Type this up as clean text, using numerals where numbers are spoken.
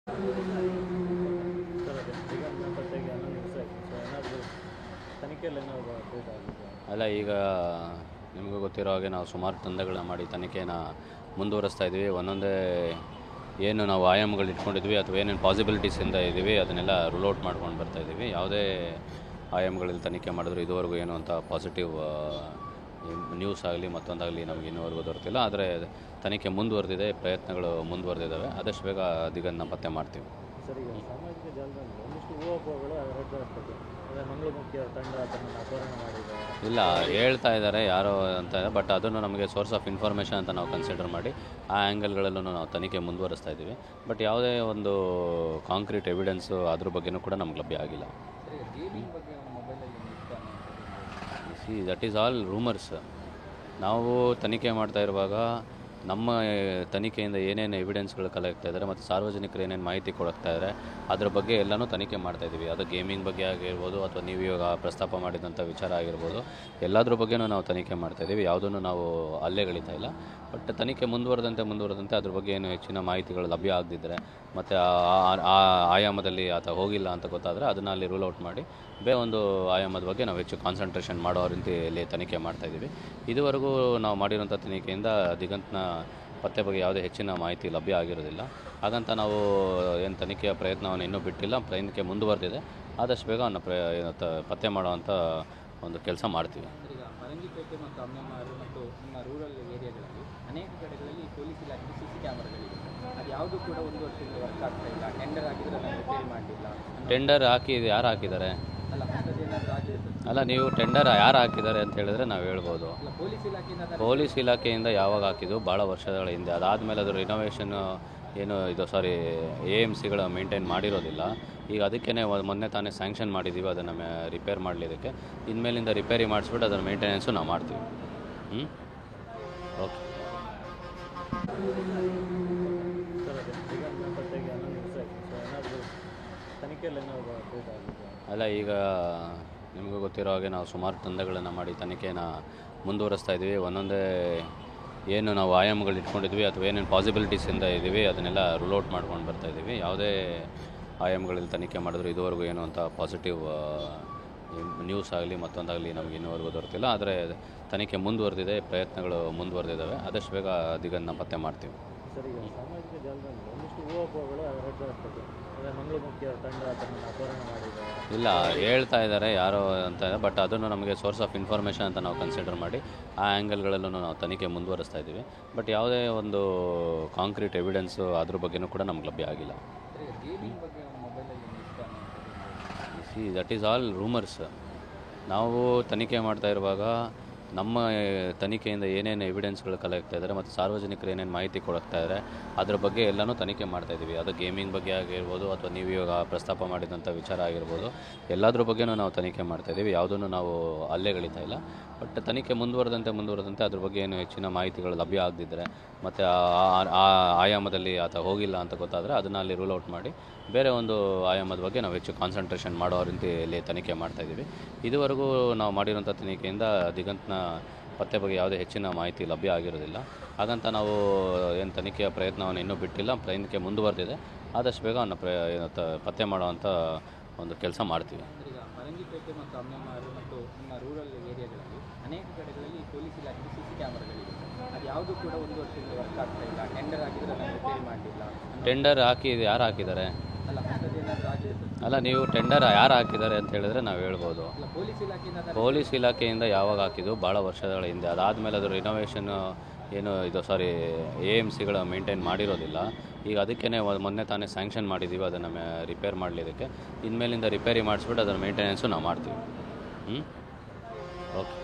Sir ಅದೇ ದಿಗಂತನ ಪತ್ತೆಗೆ 11 ದಿವಸ ಆಯಿತು. ಸೊ ಏನಾದರೂ ತನಿಖೆಯಲ್ಲಿ ಏನಾದರೂ ಅಪ್ಡೇಟ್ ಆಗಿದೆ? ಅಲ್ಲ, ಈಗ ನಿಮಗೂ ಗೊತ್ತಿರೋ ಹಾಗೆ ನಾವು ಸುಮಾರು ದಂಧೆಗಳನ್ನ ಮಾಡಿ ತನಿಖೆನ ಮುಂದುವರಿಸ್ತಾ ಇದ್ದೀವಿ. ಒಂದೊಂದೇ ಏನು ನಾವು ಆಯಾಮಗಳು ಇಟ್ಕೊಂಡಿದ್ವಿ ಅಥವಾ ಏನೇನು ಪಾಸಿಬಿಲಿಟೀಸಿಂದ ಇದ್ದೀವಿ ಅದನ್ನೆಲ್ಲ ರೂಲ್ ಔಟ್ ಮಾಡ್ಕೊಂಡು ಬರ್ತಾ ಇದ್ದೀವಿ. ಯಾವುದೇ ಆಯಾಮಗಳಲ್ಲಿ ತನಿಖೆ ಮಾಡಿದ್ರು ಇದುವರೆಗೂ ಏನು ಅಂತ ಪಾಸಿಟಿವ್ ನ್ಯೂಸ್ ಆಗಲಿ ಮತ್ತೊಂದಾಗಲಿ ನಮಗೆ ಇನ್ನೂವರೆಗೂ ದೊರೆತಿಲ್ಲ. ಆದರೆ ತನಿಖೆ ಮುಂದುವರೆದಿದೆ, ಪ್ರಯತ್ನಗಳು ಮುಂದುವರೆದಿದ್ದಾವೆ. ಆದಷ್ಟು ಬೇಗ ದಿಗಂತನ ಪತ್ತೆ ಮಾಡ್ತೀವಿ. ಸರ್, ಈಗ ಸಾಮಾಜಿಕ ಜಾಲದಲ್ಲಿ ಒಂದಿಷ್ಟು ಊಹಾಪೋಹಗಳು ಹರಡ್ತದೆ. ಅಂದರೆ ಮಂಗಳಮುಖಿಯ ತಂಡ ತನ್ನನ್ನು ಅಪಹರಣ ಮಾಡಿದೆ. ಇಲ್ಲ, ಹೇಳ್ತಾ ಇದ್ದಾರೆ ಯಾರೋ ಅಂತ, ಬಟ್ ಅದನ್ನು ನಮಗೆ ಸೋರ್ಸ್ ಆಫ್ ಇನ್ಫಾರ್ಮೇಷನ್ ಅಂತ ನಾವು ಕನ್ಸಿಡರ್ ಮಾಡಿ ಆ ಆ್ಯಂಗಲ್ಗಳಲ್ಲೂ ನಾವು ತನಿಖೆ ಮುಂದುವರಿಸ್ತಾ ಇದ್ದೀವಿ. ಬಟ್ ಯಾವುದೇ ಒಂದು ಕಾಂಕ್ರೀಟ್ ಎವಿಡೆನ್ಸು ಅದ್ರ ಬಗ್ಗೆನೂ ಕೂಡ ನಮ್ಗೆ ಲಭ್ಯ ಆಗಿಲ್ಲ. That is all rumours. ನಾವು ತನಿಖೆ ಮಾಡ್ತಾ ಇರುವಾಗ ನಮ್ಮ ತನಿಖೆಯಿಂದ ಏನೇನು ಎವಿಡೆನ್ಸ್ಗಳು ಕಲೆಕ್ತಾ ಇದ್ದಾರೆ ಮತ್ತು ಸಾರ್ವಜನಿಕರು ಏನೇನು ಮಾಹಿತಿ ಕೊಡ್ತಾ ಇದ್ದಾರೆ ಅದ್ರ ಬಗ್ಗೆ ಎಲ್ಲನೂ ತನಿಖೆ ಮಾಡ್ತಾಯಿದ್ದೀವಿ. ಅದು ಗೇಮಿಂಗ್ ಬಗ್ಗೆ ಆಗಿರ್ಬೋದು ಅಥವಾ ನೀವು ಇವಾಗ ಪ್ರಸ್ತಾಪ ಮಾಡಿದಂಥ ವಿಚಾರ ಆಗಿರ್ಬೋದು, ಎಲ್ಲದ್ರ ಬಗ್ಗೆನೂ ನಾವು ತನಿಖೆ ಮಾಡ್ತಾಯಿದ್ದೀವಿ. ಯಾವುದನ್ನು ನಾವು ಅಲ್ಲೆಗಳಿತಾ ಇಲ್ಲ. ಬಟ್ ತನಿಖೆ ಮುಂದುವರೆದಂತೆ ಅದ್ರ ಬಗ್ಗೆ ಏನು ಹೆಚ್ಚಿನ ಮಾಹಿತಿಗಳು ಲಭ್ಯ ಆಗದಿದ್ದರೆ ಮತ್ತು ಆ ಆಯಾಮದಲ್ಲಿ ಆತ ಹೋಗಿಲ್ಲ ಅಂತ ಗೊತ್ತಾದರೆ ಅದನ್ನು ಅಲ್ಲಿ ರೂಲ್ ಔಟ್ ಮಾಡಿ ಬೇರೆ ಒಂದು ಆಯಾಮದ ಬಗ್ಗೆ ನಾವು ಹೆಚ್ಚು ಕಾನ್ಸಂಟ್ರೇಷನ್ ಮಾಡೋ ರೀತಿಯಲ್ಲಿ ತನಿಖೆ ಮಾಡ್ತಾಯಿದ್ದೀವಿ. ಇದುವರೆಗೂ ನಾವು ಮಾಡಿರೋಂಥ ತನಿಖೆಯಿಂದ ದಿಗಂತನ ಪತ್ತೆ ಬಗ್ಗೆ ಯಾವುದೇ ಹೆಚ್ಚಿನ ಮಾಹಿತಿ ಲಭ್ಯ ಆಗಿರೋದಿಲ್ಲ. ಹಾಗಂತ ನಾವು ಏನು ತನಿಖೆಯ ಪ್ರಯತ್ನವನ್ನು ಇನ್ನೂ ಬಿಟ್ಟಿಲ್ಲ, ತನಿಖೆ ಮುಂದುವರೆದಿದೆ. ಆದಷ್ಟು ಬೇಗ ಅವನ್ನ ಪತ್ತೆ ಮಾಡೋವಂಥ ಒಂದು ಕೆಲಸ ಮಾಡ್ತೀವಿ. ಈಗ ಪರಂಗಿಪೇಟೆ ಮತ್ತು ಅಮ್ಮೆಮಾರು ಮತ್ತು ನಿಮ್ಮ ರೂರಲ್ ಏರಿಯಾಗಳಲ್ಲಿ ಅನೇಕ ಕಡೆಗಳಲ್ಲಿ ಪೊಲೀಸ್ ಇಲಾಖೆ CC ಕ್ಯಾಮರಾಗಳಿದೆ. ಅದು ಯಾವುದು ಕೂಡ ಒಂದು ವರ್ಷದಿಂದ ವರ್ಕ್ ಆಗ್ತಾ ಇಲ್ಲ. ಟೆಂಡರ್ ಆಗಿದ್ರೆ ಅದನ್ನು ರಿಪೇರಿ ಮಾಡಲಿಲ್ಲ. ಟೆಂಡರ್ ಯಾರು ಹಾಕಿದ್ದಾರೆ? ಅಲ್ಲ, ಅಂಥದ್ದೇನಾದರೂ ಆಗಿದೆ? ಅಲ್ಲ, ನೀವು ಟೆಂಡರ್ ಯಾರು ಹಾಕಿದ್ದಾರೆ ಅಂತ ಹೇಳಿದ್ರೆ ನಾವು ಹೇಳ್ಬೋದು. ಅಲ್ಲ, ಪೊಲೀಸ್ ಇಲಾಖೆಯಿಂದ ಯಾವಾಗ ಹಾಕಿದ್ದು? ಭಾಳ ವರ್ಷಗಳ ಹಿಂದೆ. ಅದಾದಮೇಲೆ ಅದು ರಿನೋವೇಷನ್ AMCಗಳ ಮೇಂಟೈನ್ ಮಾಡಿರೋದಿಲ್ಲ. ಈಗ ಅದಕ್ಕೇ ಮೊನ್ನೆ ತಾನೇ ಸ್ಯಾಂಕ್ಷನ್ ಮಾಡಿದ್ದೀವಿ ಅದನ್ನು ರಿಪೇರ್ ಮಾಡಲಿದ್ದಕ್ಕೆ. ಇನ್ಮೇಲಿಂದ ರಿಪೇರಿ ಮಾಡಿಸ್ಬಿಟ್ಟು ಅದರ ಮೇಂಟೆನೆನ್ಸು ನಾವು ಮಾಡ್ತೀವಿ. ಓಕೆ. ಸರ್ ಅದೇ ದಿಗಂತನ ಪತ್ತೆಗೆ 11 ದಿವಸ ಆಯಿತು. ಸೊ ಏನಾದರೂ ತನಿಖೆಯಲ್ಲಿ ಏನಾದರೂ ಅಪ್ಡೇಟ್ ಆಗಿದೆ? ಅಲ್ಲ, ಈಗ ನಿಮಗೂ ಗೊತ್ತಿರೋ ಹಾಗೆ ನಾವು ಸುಮಾರು ದಂಧೆಗಳನ್ನು ಮಾಡಿ ತನಿಖೆನ ಮುಂದುವರಿಸ್ತಾ ಇದ್ದೀವಿ. ಒಂದೊಂದೇ ಏನು ನಾವು ಆಯಾಮಗಳು ಇಟ್ಕೊಂಡಿದ್ವಿ ಅಥವಾ ಏನೇನು ಪಾಸಿಬಿಲಿಟೀಸಿಂದ ಇದ್ದೀವಿ ಅದನ್ನೆಲ್ಲ ರೂಲ್ ಔಟ್ ಮಾಡ್ಕೊಂಡು ಬರ್ತಾ ಇದ್ದೀವಿ. ಯಾವುದೇ ಆಯಾಮಗಳಲ್ಲಿ ತನಿಖೆ ಮಾಡಿದ್ರು ಇದುವರೆಗೂ ಏನು ಅಂತ ಪಾಸಿಟಿವ್ ನ್ಯೂಸ್ ಆಗಲಿ ಮತ್ತೊಂದಾಗಲಿ ನಮಗೆ ಇನ್ನೂವರೆಗೂ ದೊರೆತಿಲ್ಲ. ಆದರೆ ತನಿಖೆ ಮುಂದುವರೆದಿದೆ, ಪ್ರಯತ್ನಗಳು ಮುಂದುವರೆದಿದ್ದಾವೆ. ಆದಷ್ಟು ಬೇಗ ದಿಗಂತನ ಪತ್ತೆ ಮಾಡ್ತೀವಿ. ಸರ್, ಈಗ ಸಾಮಾಜಿಕ ಜಾಲದಲ್ಲಿ ಒಂದಿಷ್ಟು ಊಹಾಪೋಹಗಳು ಹರಡ್ತದೆ. ಅಂದರೆ ಮಂಗಳಮುಖಿಯ ತಂಡ ತನ್ನನ್ನು ಅಪಹರಣ ಮಾಡಿದೆ. ಇಲ್ಲ, ಹೇಳ್ತಾ ಇದ್ದಾರೆ ಯಾರೋ ಅಂತ, ಬಟ್ ಅದನ್ನು ನಮಗೆ ಸೋರ್ಸ್ ಆಫ್ ಇನ್ಫಾರ್ಮೇಷನ್ ಅಂತ ನಾವು ಕನ್ಸಿಡರ್ ಮಾಡಿ ಆ ಆ್ಯಂಗಲ್ಗಳಲ್ಲೂ ನಾವು ತನಿಖೆ ಮುಂದುವರಿಸ್ತಾ ಇದ್ದೀವಿ. ಬಟ್ ಯಾವುದೇ ಒಂದು ಕಾಂಕ್ರೀಟ್ ಎವಿಡೆನ್ಸು ಅದ್ರ ಬಗ್ಗೆನೂ ಕೂಡ ನಮ್ಗೆ ಲಭ್ಯ ಆಗಿಲ್ಲ. That is all rumours. ನಾವು ತನಿಖೆ ಮಾಡ್ತಾ ಇರುವಾಗ ನಮ್ಮ ತನಿಖೆಯಿಂದ ಏನೇನು ಎವಿಡೆನ್ಸ್ಗಳು ಕಲೆಕ್ತಾ ಇದ್ದಾರೆ ಮತ್ತು ಸಾರ್ವಜನಿಕರು ಏನೇನು ಮಾಹಿತಿ ಕೊಡ್ತಾ ಇದ್ದಾರೆ ಅದ್ರ ಬಗ್ಗೆ ಎಲ್ಲನೂ ತನಿಖೆ ಮಾಡ್ತಾಯಿದ್ದೀವಿ. ಅದು ಗೇಮಿಂಗ್ ಬಗ್ಗೆ ಆಗಿರ್ಬೋದು ಅಥವಾ ನೀವು ಇವಾಗ ಪ್ರಸ್ತಾಪ ಮಾಡಿದಂಥ ವಿಚಾರ ಆಗಿರ್ಬೋದು, ಎಲ್ಲದ್ರ ಬಗ್ಗೆನೂ ನಾವು ತನಿಖೆ ಮಾಡ್ತಾಯಿದ್ದೀವಿ. ಯಾವುದನ್ನು ನಾವು ಅಲ್ಲೆಗಳಿತಾ ಇಲ್ಲ. ಬಟ್ ತನಿಖೆ ಮುಂದುವರೆದಂತೆ ಅದ್ರ ಬಗ್ಗೆ ಏನು ಹೆಚ್ಚಿನ ಮಾಹಿತಿಗಳು ಲಭ್ಯ ಆಗದಿದ್ದರೆ ಮತ್ತು ಆ ಆಯಾಮದಲ್ಲಿ ಆತ ಹೋಗಿಲ್ಲ ಅಂತ ಗೊತ್ತಾದರೆ ಅದನ್ನು ಅಲ್ಲಿ ರೂಲ್ ಔಟ್ ಮಾಡಿ ಬೇರೆ ಒಂದು ಆಯಾಮದ ಬಗ್ಗೆ ನಾವು ಹೆಚ್ಚು ಕಾನ್ಸಂಟ್ರೇಷನ್ ಮಾಡೋ ರೀತಿಯಲ್ಲಿ ತನಿಖೆ ಮಾಡ್ತಾಯಿದ್ದೀವಿ. ಇದುವರೆಗೂ ನಾವು ಮಾಡಿರೋಂಥ ತನಿಖೆಯಿಂದ ದಿಗಂತನ ಪತ್ತೆ ಬಗ್ಗೆ ಯಾವುದೇ ಹೆಚ್ಚಿನ ಮಾಹಿತಿ ಲಭ್ಯ ಆಗಿರೋದಿಲ್ಲ. ಹಾಗಂತ ನಾವು ಏನು ತನಿಖೆಯ ಪ್ರಯತ್ನವನ್ನು ಇನ್ನೂ ಬಿಟ್ಟಿಲ್ಲ, ತನಿಖೆ ಮುಂದುವರೆದಿದೆ. ಆದಷ್ಟು ಬೇಗ ಅವನ್ನ ಪತ್ತೆ ಮಾಡೋವಂಥ ಒಂದು ಕೆಲಸ ಮಾಡ್ತೀವಿ. ಈಗ ಪರಂಗಿಪೇಟೆ ಮತ್ತು ಅಮ್ಮೆಮಾರು ಮತ್ತು ನಿಮ್ಮ ರೂರಲ್ ಏರಿಯಾಗಳಲ್ಲಿ ಅನೇಕ ಕಡೆಗಳಲ್ಲಿ ಪೊಲೀಸ್ ಇಲಾಖೆ CC ಕ್ಯಾಮರಾಗಳಿದೆ. ಅದು ಯಾವುದು ಕೂಡ ಒಂದು ವರ್ಷದಿಂದ ವರ್ಕ್ ಆಗ್ತಾ ಇಲ್ಲ. ಟೆಂಡರ್ ಆಗಿದ್ರೆ ಅದನ್ನು ರಿಪೇರಿ ಮಾಡಲಿಲ್ಲ. ಟೆಂಡರ್ ಯಾರು ಹಾಕಿದ್ದಾರೆ? ಅಲ್ಲ, ಅಂಥದ್ದೇನಾದರೂ ಆಗಿದೆ? ಅಲ್ಲ, ನೀವು ಟೆಂಡರ್ ಯಾರು ಹಾಕಿದ್ದಾರೆ ಅಂತ ಹೇಳಿದ್ರೆ ನಾವು ಹೇಳ್ಬೋದು. ಅಲ್ಲ, ಪೊಲೀಸ್ ಇಲಾಖೆಯಿಂದ ಯಾವಾಗ ಹಾಕಿದ್ದು? ಭಾಳ ವರ್ಷಗಳ ಹಿಂದೆ. ಅದಾದಮೇಲೆ ಅದು ರಿನೋವೇಷನ್ AMCಗಳ ಮೇಂಟೈನ್ ಮಾಡಿರೋದಿಲ್ಲ. ಈಗ ಅದಕ್ಕೇ ಮೊನ್ನೆ ತಾನೇ ಸ್ಯಾಂಕ್ಷನ್ ಮಾಡಿದ್ದೀವಿ ಅದನ್ನು ರಿಪೇರ್ ಮಾಡಲಿದ್ದಕ್ಕೆ. ಇನ್ಮೇಲಿಂದ ರಿಪೇರಿ ಮಾಡಿಸ್ಬಿಟ್ಟು ಅದರ ಮೇಂಟೆನೆನ್ಸು ನಾವು ಮಾಡ್ತೀವಿ. ಓಕೆ.